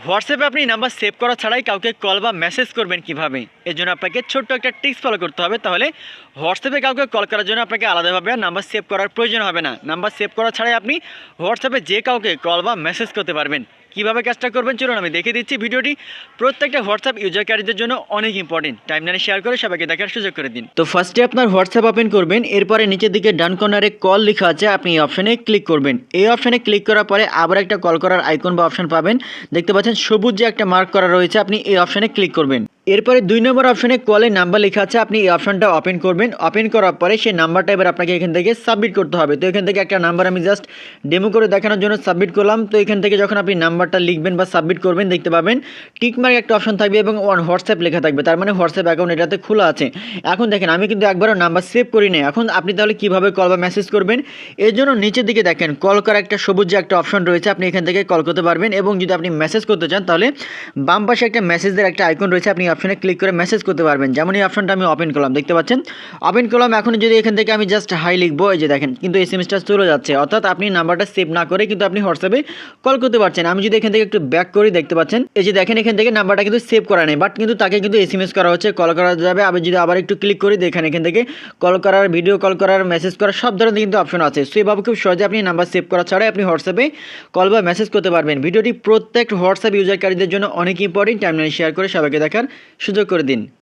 হোয়াটসঅ্যাপে আপনি number save করা ছাড়াই কাউকে কল বা মেসেজ করবেন কিভাবে, এর জন্য আপনাকে ছোট্ট একটা টিপস ফলো করতে হবে। তাহলে হোয়াটসঅ্যাপে কাউকে কল করার জন্য আপনাকে আলাদাভাবে আর নাম্বার সেভ করার প্রয়োজন হবে না। নাম্বার সেভ করা ছাড়াই আপনি হোয়াটসঅ্যাপে যে কাউকে কল বা মেসেজ করতে পারবেন। কীভাবে কাজটা করবেন চলুন আমি দেখিয়ে দিচ্ছি। ভিডিওটি প্রত্যেকটা হোয়াটসঅ্যাপ ইউজারকারীদের জন্য অনেক ইম্পর্টেন্ট। টাইমলাইনে শেয়ার করে সবাইকে দেখার সুযোগ করে দিন। তো ফার্স্টে আপনার হোয়াটসঅ্যাপ ওপেন করবেন, এরপরে নিচের দিকে ডান কর্নারে কল লেখা আছে, আপনি এই অপশানে ক্লিক করবেন। এই অপশানে ক্লিক করার পরে আবার একটা কল করার আইকন বা অপশান পাবেন, দেখতে পাচ্ছেন সবুজ যে একটা মার্ক করা রয়েছে, আপনি এই অপশানে ক্লিক করবেন। এরপরে 2 নম্বর অপশানে কলের নাম্বার লেখা আছে, আপনি এই অপশানটা ওপেন করবেন। ওপেন করার পরে সেই নাম্বারটা এবার আপনাকে এখান থেকে সাবমিট করতে হবে। তো এখান থেকে একটা নাম্বার আমি জাস্ট ডেমো করে দেখানোর জন্য সাবমিট করলাম। তো এখান থেকে যখন আপনি নাম্বারটা লিখবেন বা সাবমিট করবেন, দেখতে পাবেন টিকমার্ক একটা অপশন থাকবে এবং হোয়াটসঅ্যাপ লেখা থাকবে, তার মানে হোয়াটসঅ্যাপ অ্যাকাউন্ট এটাতে খোলা আছে। এখন দেখেন আমি কিন্তু একবারও নাম্বার সেভ করি নাই। এখন আপনি তাহলে কীভাবে কল বা মেসেজ করবেন, এর জন্য নিচের দিকে দেখেন কল করা একটা সবুজ যে একটা অপশন রয়েছে, আপনি এখান থেকে কল করতে পারবেন। এবং যদি আপনি মেসেজ করতে চান তাহলে বাম পাশে একটা মেসেজের একটা আইকন রয়েছে, আপনি অপশনে ক্লিক করে মেসেজ করতে পারবেন। যেমন এই অপশনটা আমি ওপেন করলাম, দেখতে পাচ্ছেন ওপেন করলাম। এখন যদি এখান থেকে আমি জাস্ট হাই লিখবো, এই যে দেখেন কিন্তু এসএমএসটা চলে যাচ্ছে, অর্থাৎ আপনি নাম্বারটা সেভ না করে কিন্তু আপনি হোয়াটসঅ্যাপে কল করতে পারছেন। আমি যদি এখান থেকে একটু ব্যাক করি, দেখতে পাচ্ছেন এই যে দেখেন এখান থেকে নাম্বারটা কিন্তু সেভ করা নেই, বাট কিন্তু তাকে কিন্তু এসএমএস করা হচ্ছে, কল করা যাবে। আমি যদি আবার একটু ক্লিক করি, দেখেন এখান থেকে কল করার, ভিডিও কল করার, মেসেজ করার সব ধরনের কিন্তু অপশন আছে। সো এভাবে খুব সহজে আপনি নাম্বার সেভ করা ছাড়াই আপনি হোয়াটসঅ্যাপে কল বা মেসেজ করতে পারবেন। ভিডিওটি প্রত্যেক হোয়াটসঅ্যাপ ইউজারকারীদের জন্য অনেক ইম্পর্টেন্ট। টাইমলাইনে শেয়ার করে সবাইকে দেখার সুযোগ করে দিন।